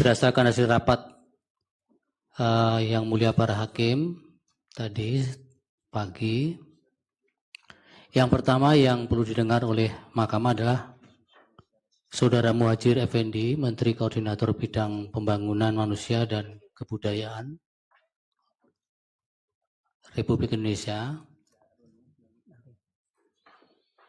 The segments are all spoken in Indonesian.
berdasarkan hasil rapat yang mulia para hakim tadi pagi, yang pertama yang perlu didengar oleh Mahkamah adalah Saudara Muhadjir Effendi, Menteri Koordinator Bidang Pembangunan Manusia dan Kebudayaan Republik Indonesia.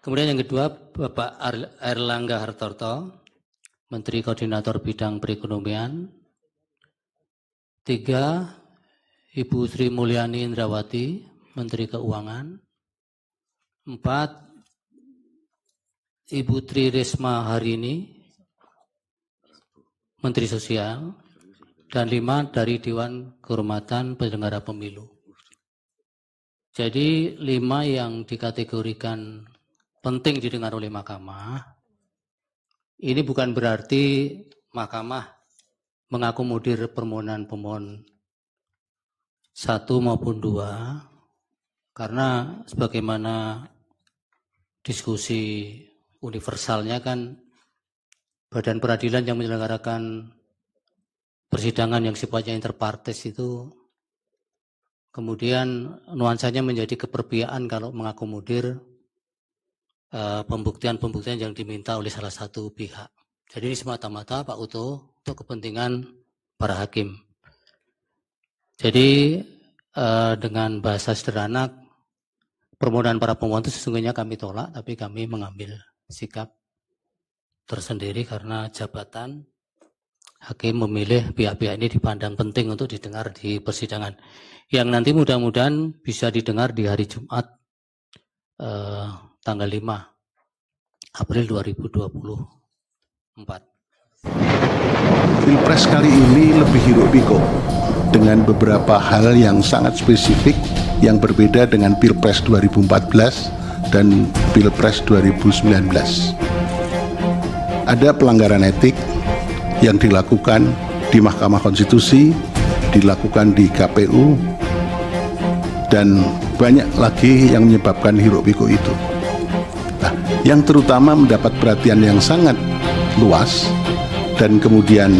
Kemudian yang kedua, Bapak Airlangga Hartarto, Menteri Koordinator Bidang Perekonomian. 3, Ibu Sri Mulyani Indrawati, Menteri Keuangan. 4, Ibu Tri Risma Harini, Menteri Sosial. Dan 5 dari Dewan Kehormatan Penyelenggara Pemilu. Jadi 5 yang dikategorikan penting didengar oleh Mahkamah. Ini bukan berarti Mahkamah mengakomodir permohonan pemohon 1 maupun 2, karena sebagaimana diskusi universalnya kan badan peradilan yang menyelenggarakan persidangan yang sifatnya interpartes itu kemudian nuansanya menjadi keperpihakan kalau mengakomodir pembuktian-pembuktian yang diminta oleh salah satu pihak. Jadi ini semata-mata Pak Uto untuk kepentingan para hakim. Jadi dengan bahasa sederhana, permohonan para pemohon itu sesungguhnya kami tolak, tapi kami mengambil sikap tersendiri karena jabatan hakim memilih pihak-pihak ini dipandang penting untuk didengar di persidangan. Yang nanti mudah-mudahan bisa didengar di hari Jumat tanggal 5 April 2024. Pilpres kali ini lebih hiruk-pikuk dengan beberapa hal yang sangat spesifik yang berbeda dengan Pilpres 2014 dan Pilpres 2019. Ada pelanggaran etik yang dilakukan di Mahkamah Konstitusi, dilakukan di KPU, dan banyak lagi yang menyebabkan hiruk-pikuk itu. Nah, yang terutama mendapat perhatian yang sangat luas dan kemudian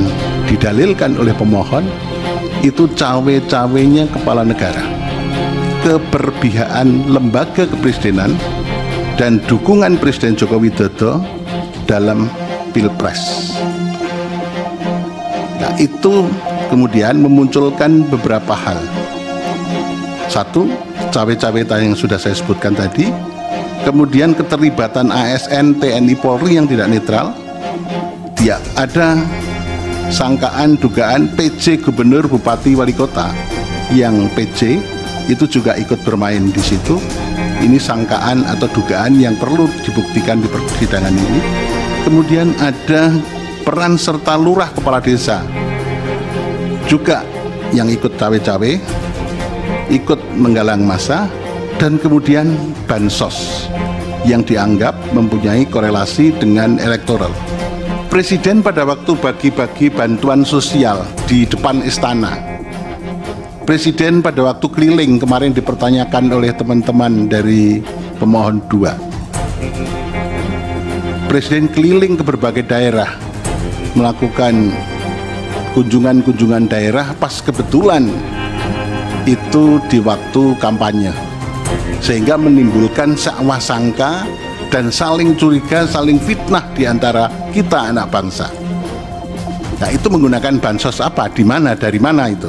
didalilkan oleh pemohon itu cawe-cawenya kepala negara, keberpihakan lembaga kepresidenan dan dukungan Presiden Joko Widodo dalam Pilpres. Nah, itu kemudian memunculkan beberapa hal. Satu, cawe-cawe yang sudah saya sebutkan tadi. Kemudian keterlibatan ASN, TNI, Polri yang tidak netral. Dia ada sangkaan, dugaan PJ Gubernur, Bupati, Wali Kota yang PJ itu juga ikut bermain di situ. Ini sangkaan atau dugaan yang perlu dibuktikan di persidangan ini. Kemudian ada peran serta lurah kepala desa juga yang ikut cawe-cawe, ikut menggalang massa, dan kemudian bansos yang dianggap mempunyai korelasi dengan elektoral. Presiden pada waktu bagi-bagi bantuan sosial di depan istana, Presiden pada waktu keliling kemarin dipertanyakan oleh teman-teman dari pemohon 2. Presiden keliling ke berbagai daerah melakukan kunjungan-kunjungan daerah pas kebetulan itu di waktu kampanye, sehingga menimbulkan sakwa sangka dan saling curiga, saling fitnah di antara kita anak bangsa. Nah, itu menggunakan bansos apa, di mana, dari mana itu.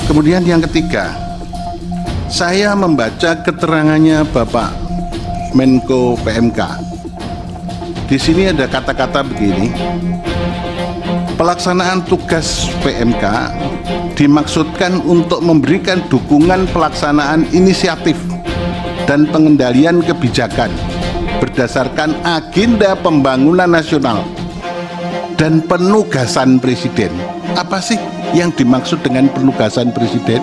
Kemudian yang ketiga, saya membaca keterangannya Bapak Menko PMK. Di sini ada kata-kata begini: pelaksanaan tugas PMK dimaksudkan untuk memberikan dukungan pelaksanaan inisiatif dan pengendalian kebijakan berdasarkan agenda pembangunan nasional dan penugasan Presiden. Apa sih yang dimaksud dengan penugasan Presiden?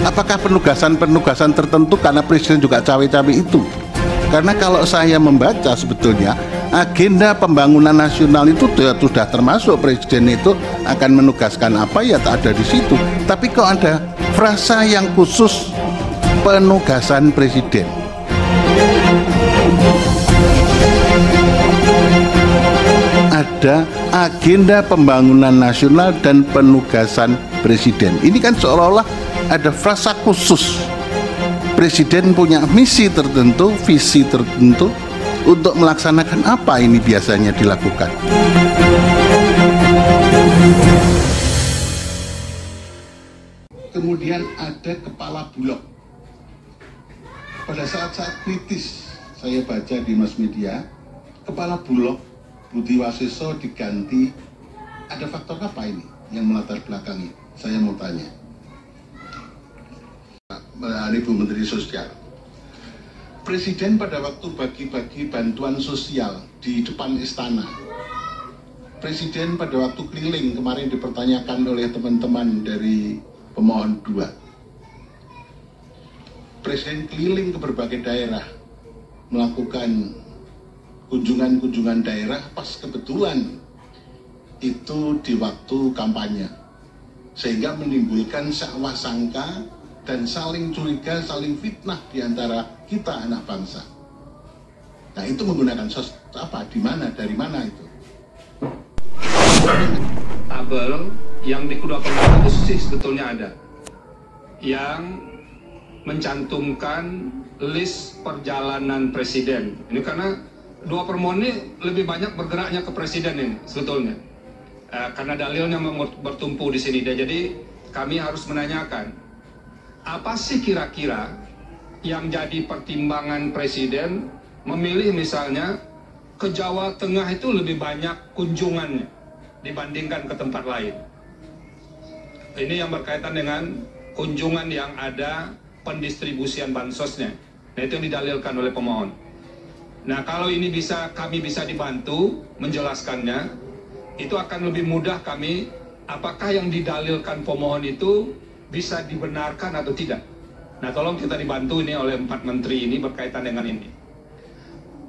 Apakah penugasan-penugasan tertentu karena Presiden juga cawe-cawe itu? Karena kalau saya membaca sebetulnya agenda pembangunan nasional itu sudah termasuk Presiden itu akan menugaskan apa ya tak ada di situ. Tapi kok ada frasa yang khusus penugasan Presiden? pada agenda pembangunan nasional dan penugasan presiden. Ini kan seolah-olah ada frasa khusus. Presiden punya misi tertentu, visi tertentu untuk melaksanakan apa ini biasanya dilakukan. Kemudian ada kepala bulog. Pada saat-saat kritis saya baca di mass media, kepala bulog Budi Waseso diganti. Ada faktor apa ini yang melatar belakangi? Saya mau tanya. Ibu Menteri Sosial, Presiden pada waktu bagi-bagi bantuan sosial di depan istana, Presiden pada waktu keliling kemarin dipertanyakan oleh teman-teman dari pemohon 2. Presiden keliling ke berbagai daerah melakukan kunjungan-kunjungan daerah pas kebetulan itu di waktu kampanye, sehingga menimbulkan sakwa sangka dan saling curiga, saling fitnah di antara kita anak bangsa. Nah, itu menggunakan apa, di mana, dari mana itu? Tabel yang di kedua pemohon itu sih sebetulnya ada yang mencantumkan list perjalanan presiden. Ini karena dua permohon ini lebih banyak bergeraknya ke presiden ini sebetulnya, karena dalilnya bertumpu di sini. Jadi kami harus menanyakan, apa sih kira-kira yang jadi pertimbangan presiden memilih misalnya ke Jawa Tengah itu lebih banyak kunjungannya dibandingkan ke tempat lain. Ini yang berkaitan dengan kunjungan yang ada pendistribusian bansosnya. Nah, itu yang didalilkan oleh pemohon. Nah, kalau ini kami bisa dibantu menjelaskannya, itu akan lebih mudah kami, apakah yang didalilkan pemohon itu bisa dibenarkan atau tidak. Nah, tolong kita dibantu ini oleh 4 menteri ini berkaitan dengan ini.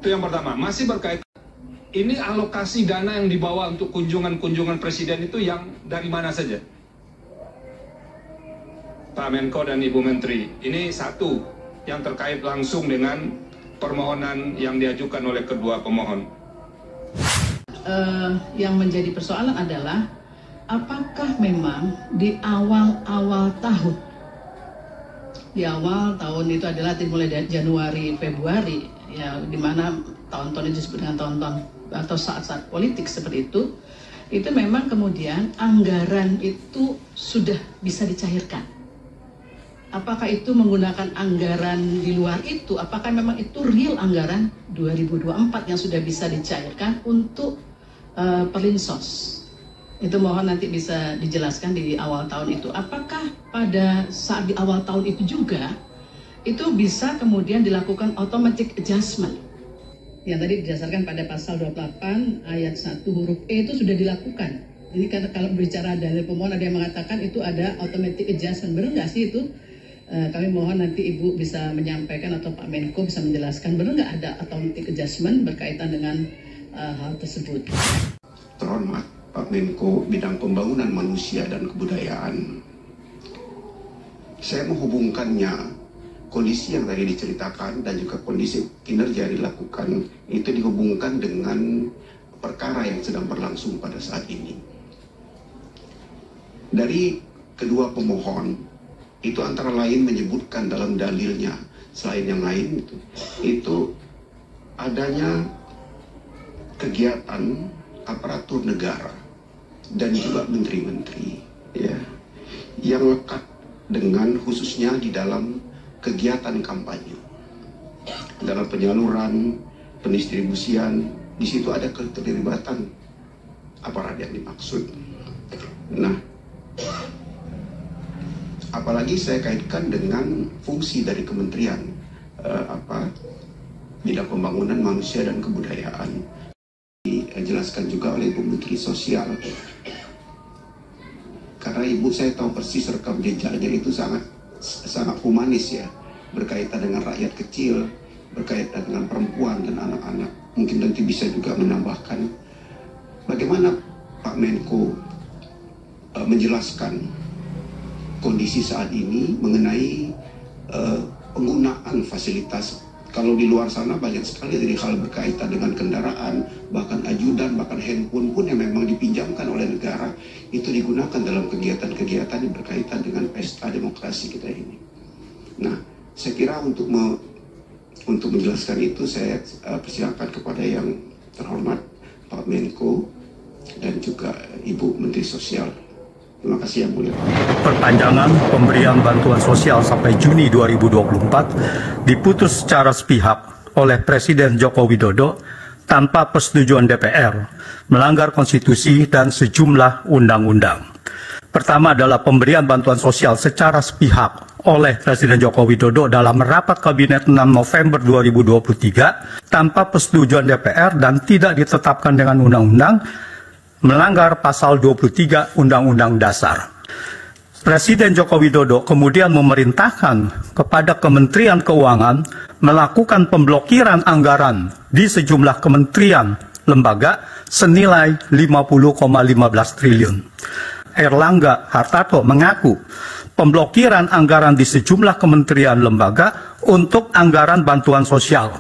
Itu yang pertama. Masih berkaitan, ini alokasi dana yang dibawa untuk kunjungan-kunjungan presiden itu yang dari mana saja? Pak Menko dan Ibu Menteri, ini satu yang terkait langsung dengan permohonan yang diajukan oleh kedua pemohon. Yang menjadi persoalan adalah apakah memang di awal-awal tahun, itu adalah dimulai dari Januari, Februari, ya, di mana tahun-tahun itu disebut dengan tahun-tahun atau saat-saat politik seperti itu memang kemudian anggaran itu sudah bisa dicairkan. Apakah itu menggunakan anggaran di luar itu? Apakah memang itu real anggaran 2024 yang sudah bisa dicairkan untuk Perlinsos? Itu mohon nanti bisa dijelaskan di awal tahun itu. Apakah pada saat di awal tahun itu juga itu bisa kemudian dilakukan automatic adjustment? Yang tadi didasarkan pada pasal 28 ayat 1 huruf E itu sudah dilakukan. Ini karena kalau berbicara dari pemohon ada yang mengatakan itu ada automatic adjustment. Benar nggak sih itu? Kami mohon nanti Ibu bisa menyampaikan atau Pak Menko bisa menjelaskan benar nggak ada automatic adjustment berkaitan dengan hal tersebut. Terhormat Pak Menko Bidang Pembangunan Manusia dan Kebudayaan, saya menghubungkannya kondisi yang tadi diceritakan dan juga kondisi kinerja yang dilakukan itu dihubungkan dengan perkara yang sedang berlangsung pada saat ini. Dari kedua pemohon itu antara lain menyebutkan dalam dalilnya, selain yang lain itu adanya kegiatan aparatur negara dan juga menteri-menteri, ya, yang lekat dengan khususnya di dalam kegiatan kampanye, dalam penyaluran, pendistribusian. Di situ ada keterlibatan aparat yang dimaksud. Nah, apalagi saya kaitkan dengan fungsi dari kementerian Bidang Pembangunan Manusia dan Kebudayaan. Dijelaskan juga oleh Ibu Menteri Sosial. Karena Ibu, saya tahu persis rekam jejaknya itu sangat humanis, ya, berkaitan dengan rakyat kecil, berkaitan dengan perempuan dan anak-anak. Mungkin nanti bisa juga menambahkan bagaimana Pak Menko menjelaskan kondisi saat ini mengenai penggunaan fasilitas Kalau di luar sana banyak sekali dari hal berkaitan dengan kendaraan, bahkan ajudan, bahkan handphone pun yang memang dipinjamkan oleh negara, itu digunakan dalam kegiatan-kegiatan yang berkaitan dengan pesta demokrasi kita ini. Nah, saya kira untuk menjelaskan itu, saya persilakan kepada yang terhormat Pak Menko dan juga Ibu Menteri Sosial. Terima kasih yang mulia. Perpanjangan pemberian bantuan sosial sampai Juni 2024 diputus secara sepihak oleh Presiden Joko Widodo tanpa persetujuan DPR, melanggar konstitusi dan sejumlah undang-undang. Pertama adalah pemberian bantuan sosial secara sepihak oleh Presiden Joko Widodo dalam rapat Kabinet 6 November 2023 tanpa persetujuan DPR dan tidak ditetapkan dengan undang-undang, melanggar pasal 23 Undang-Undang Dasar. Presiden Joko Widodo kemudian memerintahkan kepada Kementerian Keuangan melakukan pemblokiran anggaran di sejumlah kementerian lembaga senilai 50,15 triliun. Erlangga Hartarto mengaku pemblokiran anggaran di sejumlah kementerian lembaga untuk anggaran bantuan sosial.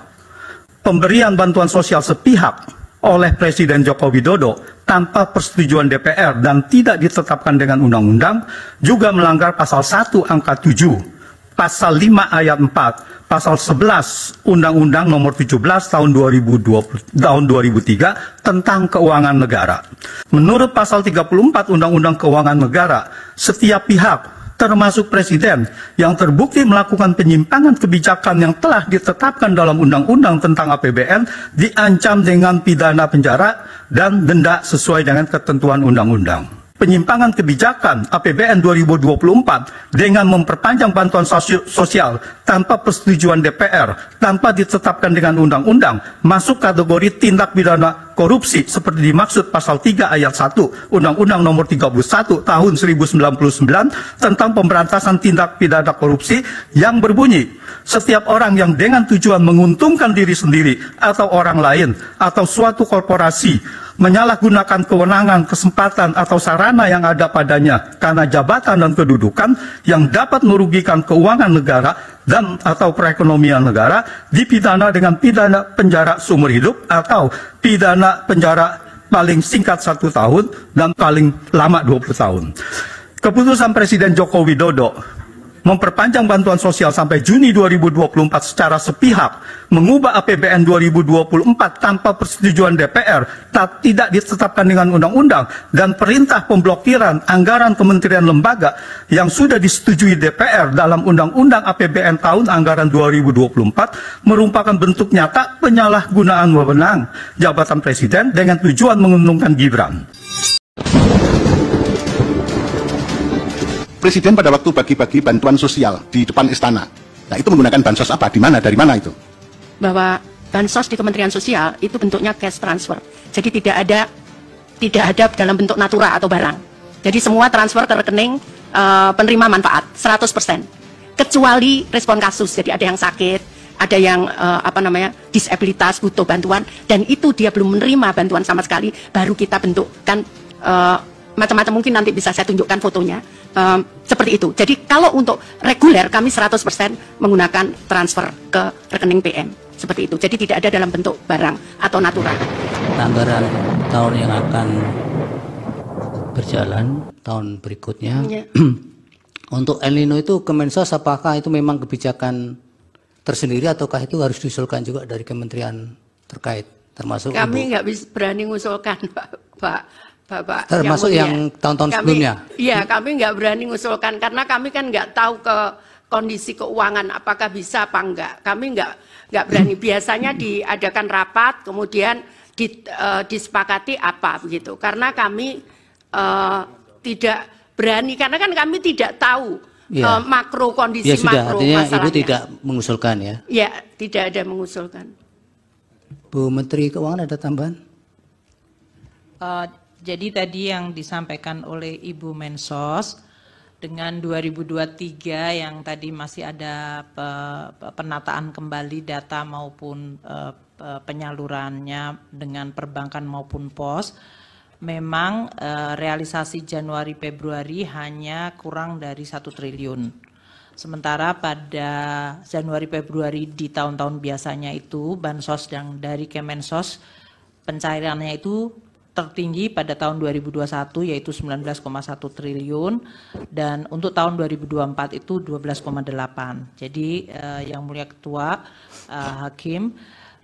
Pemberian bantuan sosial sepihak oleh Presiden Joko Widodo tanpa persetujuan DPR dan tidak ditetapkan dengan undang-undang juga melanggar pasal 1 angka 7, pasal 5 ayat 4, pasal 11 Undang-Undang nomor 17 tahun 2003 tentang keuangan negara. Menurut pasal 34 Undang-Undang Keuangan Negara, setiap pihak termasuk Presiden yang terbukti melakukan penyimpangan kebijakan yang telah ditetapkan dalam Undang-Undang tentang APBN diancam dengan pidana penjara dan denda sesuai dengan ketentuan Undang-Undang. Penyimpangan kebijakan APBN 2024 dengan memperpanjang bantuan sosial tanpa persetujuan DPR, tanpa ditetapkan dengan undang-undang, masuk kategori tindak pidana korupsi seperti dimaksud pasal 3 ayat 1 Undang-Undang nomor 31 tahun 1099 tentang pemberantasan tindak pidana korupsi yang berbunyi, setiap orang yang dengan tujuan menguntungkan diri sendiri atau orang lain atau suatu korporasi menyalahgunakan kewenangan, kesempatan, atau sarana yang ada padanya karena jabatan dan kedudukan yang dapat merugikan keuangan negara dan atau perekonomian negara, dipidana dengan pidana penjara seumur hidup atau pidana penjara paling singkat 1 tahun dan paling lama 20 tahun. Keputusan Presiden Joko Widodo memperpanjang bantuan sosial sampai Juni 2024 secara sepihak, mengubah APBN 2024 tanpa persetujuan DPR, tidak ditetapkan dengan undang-undang, dan perintah pemblokiran anggaran kementerian lembaga yang sudah disetujui DPR dalam Undang-Undang APBN tahun anggaran 2024 merupakan bentuk nyata penyalahgunaan wewenang jabatan Presiden dengan tujuan menguntungkan Gibran. Presiden pada waktu bagi-bagi bantuan sosial di depan istana, nah itu menggunakan bansos apa? Di mana? Dari mana itu? Bahwa bansos di Kementerian Sosial itu bentuknya cash transfer. Jadi tidak ada dalam bentuk natura atau barang. Jadi semua transfer ke rekening penerima manfaat 100%. Kecuali respon kasus. Jadi ada yang sakit, ada yang disabilitas butuh bantuan, dan itu dia belum menerima bantuan sama sekali, baru kita bentukkan macam-macam, mungkin nanti bisa saya tunjukkan fotonya. Seperti itu. Jadi kalau untuk reguler kami 100% menggunakan transfer ke rekening PM. Seperti itu. Jadi tidak ada dalam bentuk barang atau natura. Anggaran tahun yang akan berjalan tahun berikutnya. Ya. Untuk El Nino itu Kemensos apakah itu memang kebijakan tersendiri ataukah itu harus diusulkan juga dari kementerian terkait termasuk kami nggak berani mengusulkan Pak. Bapak, termasuk yang tahun-tahun sebelumnya? Iya, kami nggak berani mengusulkan karena kami kan nggak tahu ke kondisi keuangan apakah bisa apa enggak. Kami nggak berani. Biasanya diadakan rapat, kemudian disepakati apa begitu. Karena kami tidak berani, karena kan kami tidak tahu ya, makro kondisi ya, sudah, makro artinya masalahnya. Ibu tidak mengusulkan ya? Ya, tidak ada mengusulkan. Bu Menteri Keuangan ada tambahan? Jadi tadi yang disampaikan oleh Ibu Mensos dengan 2023 yang tadi masih ada penataan kembali data maupun penyalurannya dengan perbankan maupun pos, memang realisasi Januari Februari hanya kurang dari 1 triliun. Sementara pada Januari-Februari di tahun-tahun biasanya itu bansos yang dari Kemensos pencairannya itu tertinggi pada tahun 2021 yaitu 19,1 triliun dan untuk tahun 2024 itu 12,8. Jadi yang mulia Ketua Hakim,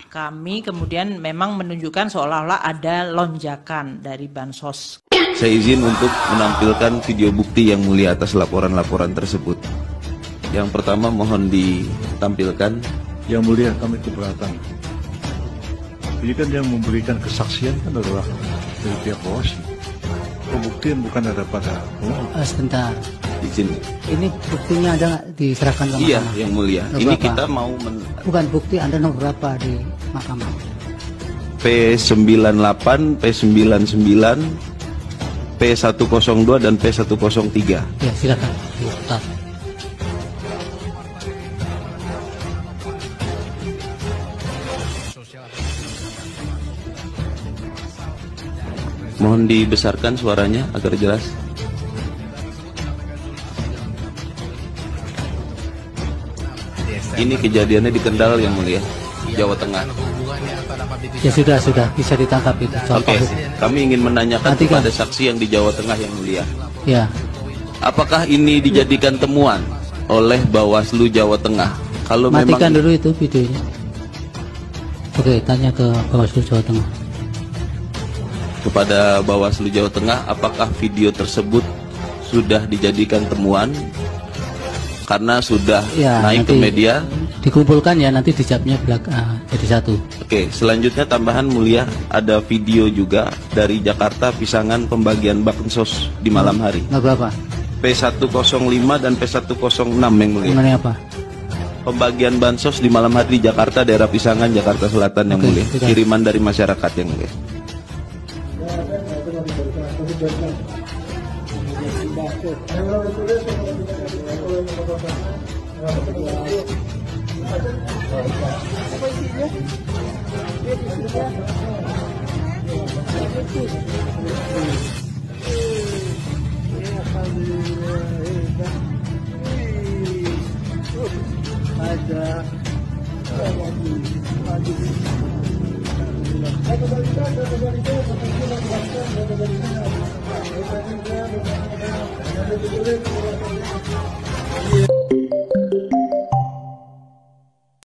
kami kemudian memang menunjukkan seolah-olah ada lonjakan dari bansos. Saya izin untuk menampilkan video bukti yang mulia atas laporan-laporan tersebut. Yang pertama mohon ditampilkan. Yang mulia kami keberatan. Ini kan yang memberikan kesaksian kan adalah dari pihak Bawaslu. Pembuktian bukan ada pada sebentar. Izin. Ini buktinya ada nggak diserahkan ke Iya, mahkamah? yang mulia. Nomor Ini berapa? kita mau Bukan bukti, Anda nomor berapa di mahkamah? P98, P99, P102 dan P103. Ya, silakan. Diputar. Mohon dibesarkan suaranya agar jelas. Ini kejadiannya di Kendal yang mulia, Jawa Tengah. Ya sudah bisa ditangkap itu. Oke, kami ingin menanyakan Matikan. kepada saksi yang di Jawa Tengah yang mulia. Ya, Apakah ini dijadikan temuan oleh Bawaslu Jawa Tengah? Kalau matikan memang dulu itu videonya. Oke, tanya ke Bawaslu Jawa Tengah. kepada Bawaslu Jawa Tengah, apakah video tersebut sudah dijadikan temuan? Karena sudah Ya, naik ke nanti media. dikumpulkan ya, nanti dijawabnya jadi satu. Oke, selanjutnya tambahan mulia, ada video juga dari Jakarta Pisangan pembagian bansos di malam hari. Nggak berapa? P105 dan P106 yang mulia. Mengenai apa? Pembagian bansos di malam hari di Jakarta, daerah Pisangan, Jakarta Selatan yang Oke, mulia. sudah. Kiriman dari masyarakat yang mulia. Ada